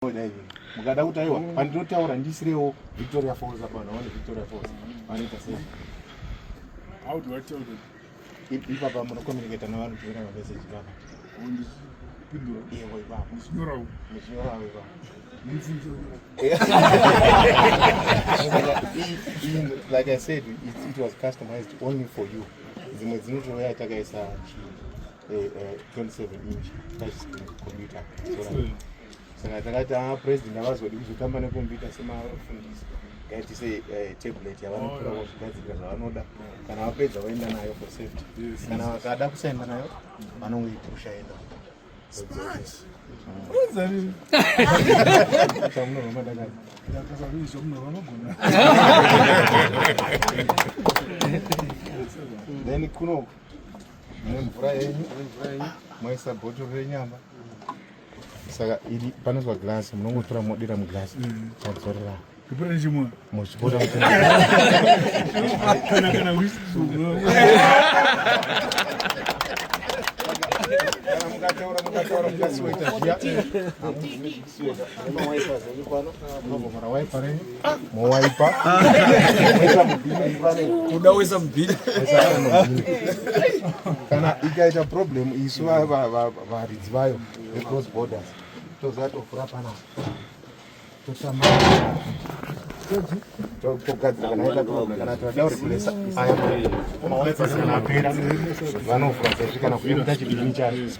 scuba diving. Mukada kuti aiwa pandinotaura ndisirewo Victoria Falls apa naone Victoria Falls. Vanoita sei? How do I tell them? Ipapa munokomunicata navanhu kuera message papa. Pindura. Yewo ipapa. Muchinyora ipapa. Like I said, it was customized only for you. Zimwe dzinotouya takaisa 27-inch touch screen computer. Saka takati president avazodi kuzotamba nekombiyuta semafundisi ngaitise tablet yavanokura kuzvigadzirira zvavanoda kana vapedza vaenda nayo for safety. Kana vakada kusaenda nayo vanongoipusha enda. Then kuno mvura yenyu moisa bhotoro renyama. Saka iri panozwa glass munongotora modira muglasi modzorera kupera nechimwe muchipota kana mukataura mukasiweta zviya mobvomora waipa renyu mowaipa kuda wesa mubhini kana ikaita problem isu varidzi vayo vecross borders tozatofura pana totama togadzira kana ita problem kana toda replace aya mawaipa kana apera vanovhura sezvi kana kuita chibini chacho